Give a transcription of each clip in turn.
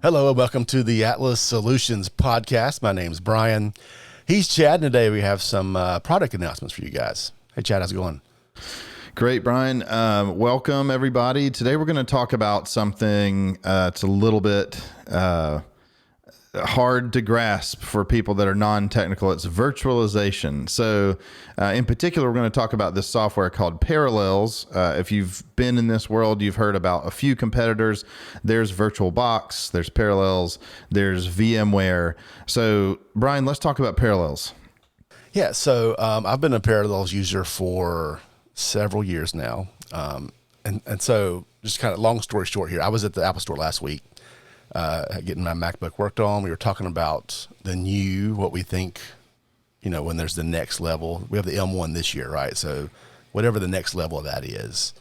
Hello and welcome to the Atlas Solutions podcast. My name's Brian. He's Chad, and today we have some product announcements for you guys. Hey, Chad, how's it going? Great, Brian. Welcome, everybody. Today we're going to talk about something it's a little bit hard to grasp for people that are non-technical. It's virtualization. So in particular, we're going to talk about this software called Parallels. If you've been in this world, you've heard about a few competitors. There's VirtualBox, there's Parallels, there's VMware. So Brian, let's talk about Parallels. Yeah, so I've been a Parallels user for several years now. And so just kind of long story short here, I was at the Apple Store last week getting my MacBook worked on. We were talking about the new, what we think, when there's the next level. We have the M1 this year, right? So whatever the next level of that is.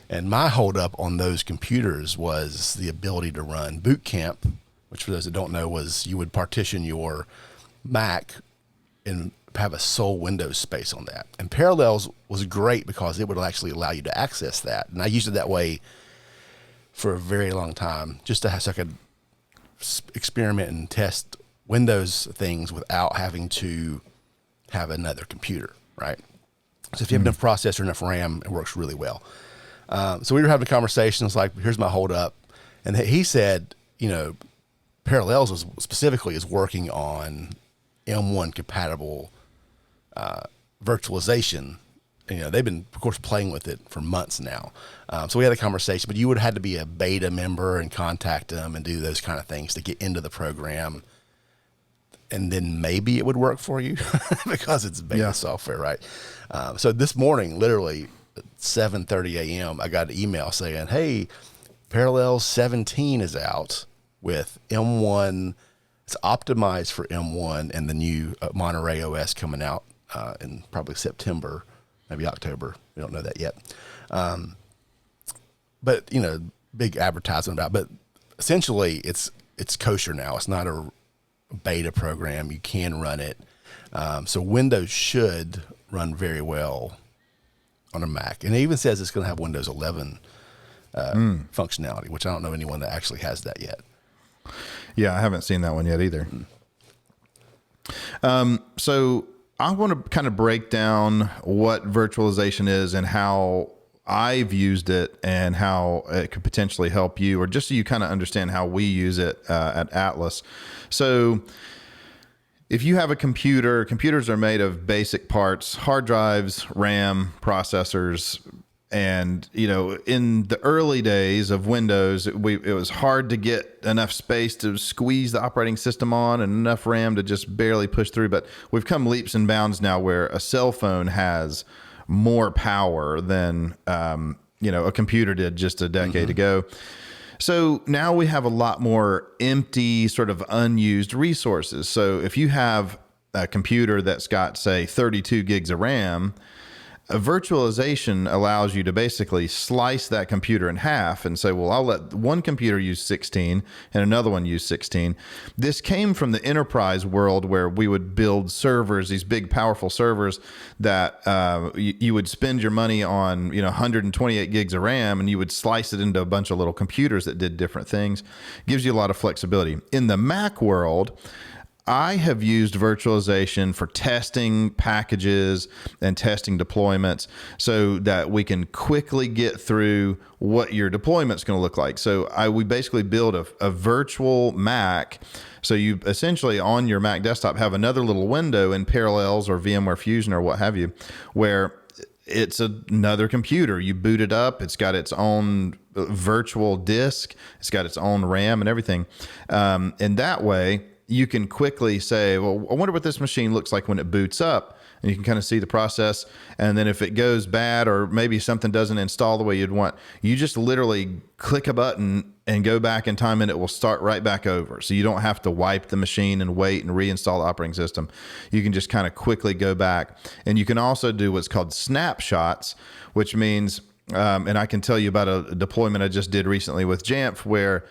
And my holdup on those computers was the ability to run Boot Camp, which for those that don't know was you would partition your Mac and have a sole Windows space on that. And Parallels was great because it would actually allow you to access that. And I used it that way for a very long time, just so I could experiment and test Windows things without having to have another computer, right? So if you have enough processor, enough RAM, it works really well. So we were having a conversation. It's like, here's my holdup. And he said, Parallels is working on M1 compatible virtualization. They've been, of course, playing with it for months now. So we had a conversation, but you would have had to be a beta member and contact them and do those kind of things to get into the program. And then maybe it would work for you because it's beta software, right? So this morning, literally at 7:30 a.m., I got an email saying, hey, Parallels 17 is out with M1. It's optimized for M1 and the new Monterey OS coming out in probably September, maybe October. We don't know that yet. But, big advertisement about it. But essentially, it's kosher now. It's not a beta program. You can run it. So Windows should run very well on a Mac. And it even says it's going to have Windows 11 functionality, which I don't know anyone that actually has that yet. Yeah, I haven't seen that one yet either. So I want to kind of break down what virtualization is and how I've used it and how it could potentially help you, or just so you kind of understand how we use it at Atlas. So if you have a computer, computers are made of basic parts: hard drives, RAM, processors. And, in the early days of Windows, it was hard to get enough space to squeeze the operating system on and enough RAM to just barely push through. But we've come leaps and bounds now where a cell phone has more power than, a computer did just a decade ago. So now we have a lot more empty, sort of unused resources. So if you have a computer that's got, say, 32 gigs of RAM, a virtualization allows you to basically slice that computer in half and say, well, I'll let one computer use 16 and another one use 16. This came from the enterprise world where we would build servers, these big, powerful servers that you would spend your money on, 128 gigs of RAM, and you would slice it into a bunch of little computers that did different things. Gives you a lot of flexibility. In the Mac world, I have used virtualization for testing packages and testing deployments so that we can quickly get through what your deployment's going to look like. So we basically build a virtual Mac. So you essentially on your Mac desktop have another little window in Parallels or VMware Fusion or what have you, where it's another computer. You boot it up. It's got its own virtual disk. It's got its own RAM and everything. And that way, you can quickly say, well, I wonder what this machine looks like when it boots up. And you can kind of see the process. And then if it goes bad or maybe something doesn't install the way you'd want, you just literally click a button and go back in time and it will start right back over. So you don't have to wipe the machine and wait and reinstall the operating system. You can just kind of quickly go back. And you can also do what's called snapshots, which means, and I can tell you about a deployment I just did recently with Jamf where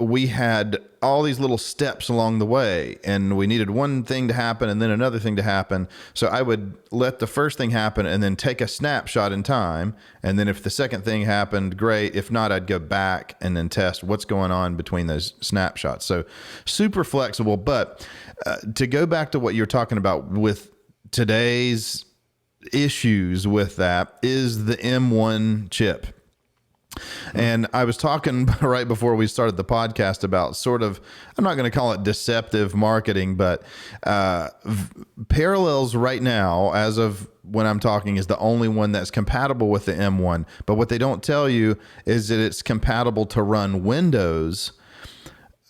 we had all these little steps along the way, and we needed one thing to happen and then another thing to happen. So I would let the first thing happen and then take a snapshot in time. And then if the second thing happened, great. If not, I'd go back and then test what's going on between those snapshots. So super flexible. But to go back to what you're talking about with today's issues with that is the M1 chip. And I was talking right before we started the podcast about sort of, I'm not going to call it deceptive marketing, but Parallels right now, as of when I'm talking, is the only one that's compatible with the M1. But what they don't tell you is that it's compatible to run Windows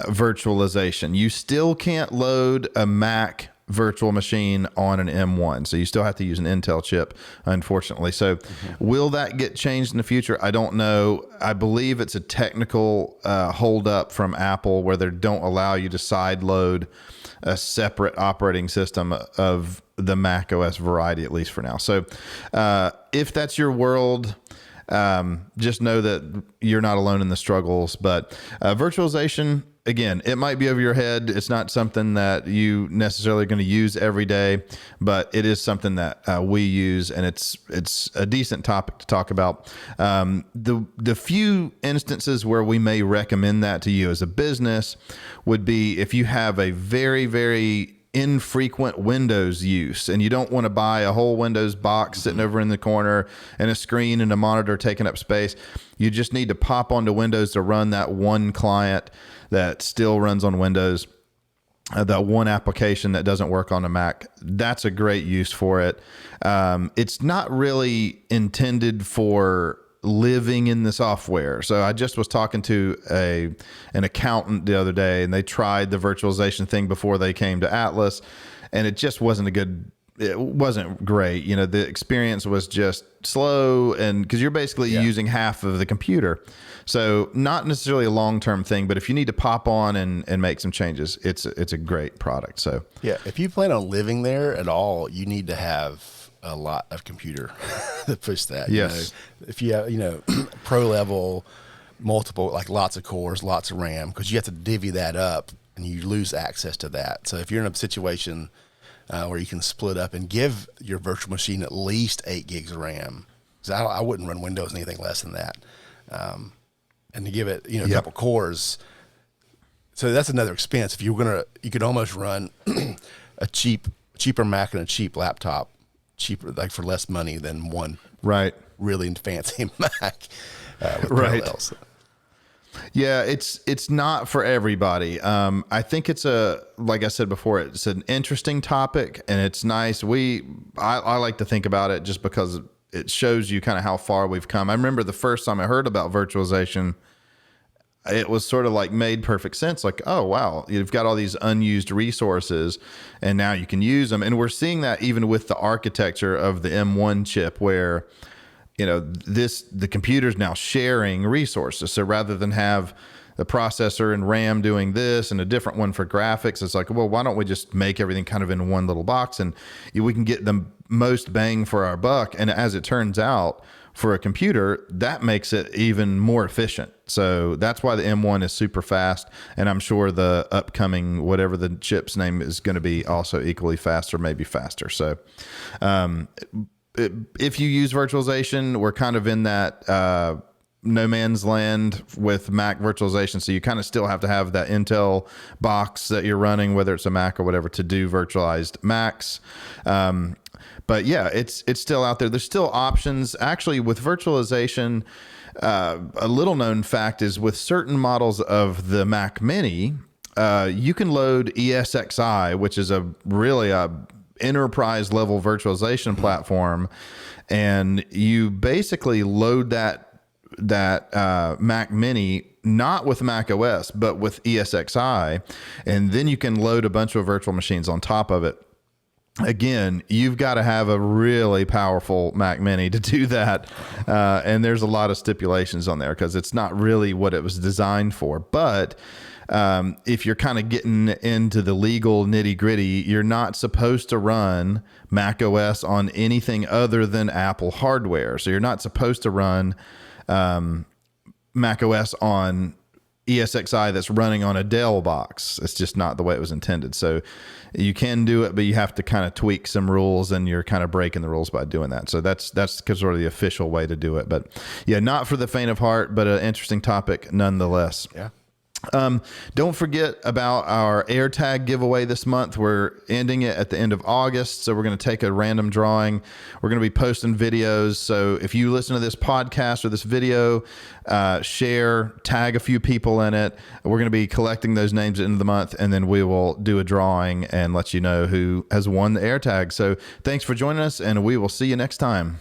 virtualization. You still can't load a Mac virtual machine on an M1. So you still have to use an Intel chip, unfortunately. So will that get changed in the future? I don't know. I believe it's a technical hold up from Apple where they don't allow you to side load a separate operating system of the Mac OS variety, at least for now. So if that's your world, just know that you're not alone in the struggles. But virtualization, again, it might be over your head. It's not something that you necessarily are going to use every day, but it is something that we use, and it's a decent topic to talk about. The few instances where we may recommend that to you as a business would be if you have a very, very infrequent Windows use and you don't want to buy a whole Windows box sitting over in the corner and a screen and a monitor taking up space. You just need to pop onto Windows to run that one client that still runs on Windows, that one application that doesn't work on a Mac. That's a great use for it. It's not really intended for living in the software. So I just was talking to an accountant the other day, and they tried the virtualization thing before they came to Atlas, and it just it wasn't great. You know, the experience was just slow, and because you're basically using half of the computer. So not necessarily a long-term thing, but if you need to pop on and make some changes, it's a great product. So yeah, if you plan on living there at all, you need to have a lot of computer to push that. Yes. You know, if you have, pro level, multiple, like lots of cores, lots of RAM, because you have to divvy that up and you lose access to that. So if you're in a situation where you can split up and give your virtual machine at least 8 gigs of RAM, because I wouldn't run Windows anything less than that. And to give it, a couple cores. So that's another expense. If you could almost run a cheaper Mac and a cheap laptop, cheaper, like for less money than one really fancy Mac with Parallels. Yeah, it's not for everybody. I think like I said before, it's an interesting topic and it's nice. I like to think about it just because it shows you kind of how far we've come. I remember the first time I heard about virtualization, it was sort of like made perfect sense. Like, oh, wow, you've got all these unused resources and now you can use them. And we're seeing that even with the architecture of the M1 chip where, the computer's now sharing resources. So rather than have the processor and RAM doing this and a different one for graphics, it's like, well, why don't we just make everything kind of in one little box and we can get the most bang for our buck. And as it turns out, for a computer, that makes it even more efficient. So that's why the M1 is super fast. And I'm sure the upcoming, whatever the chip's name is going to be, also equally fast or maybe faster. So if you use virtualization, we're kind of in that no man's land with Mac virtualization. So you kind of still have to have that Intel box that you're running, whether it's a Mac or whatever, to do virtualized Macs. But yeah, it's still out there. There's still options. Actually, with virtualization, a little known fact is with certain models of the Mac Mini, you can load ESXi, which is really a enterprise level virtualization platform, and you basically load that Mac Mini not with Mac OS but with ESXi, and then you can load a bunch of virtual machines on top of it. Again, you've got to have a really powerful Mac Mini to do that, and there's a lot of stipulations on there because it's not really what it was designed for. But if you're kind of getting into the legal nitty gritty, you're not supposed to run Mac OS on anything other than Apple hardware. So you're not supposed to run Mac OS on ESXi that's running on a Dell box. It's just not the way it was intended. So you can do it, but you have to kind of tweak some rules, and you're kind of breaking the rules by doing that. So that's sort of the official way to do it. But yeah, not for the faint of heart, but an interesting topic nonetheless. Yeah. Don't forget about our AirTag giveaway this month. We're ending it at the end of August. So we're going to take a random drawing. We're going to be posting videos. So if you listen to this podcast or this video, share, tag a few people in it. We're going to be collecting those names at the end of the month, and then we will do a drawing and let you know who has won the AirTag. So thanks for joining us, and we will see you next time.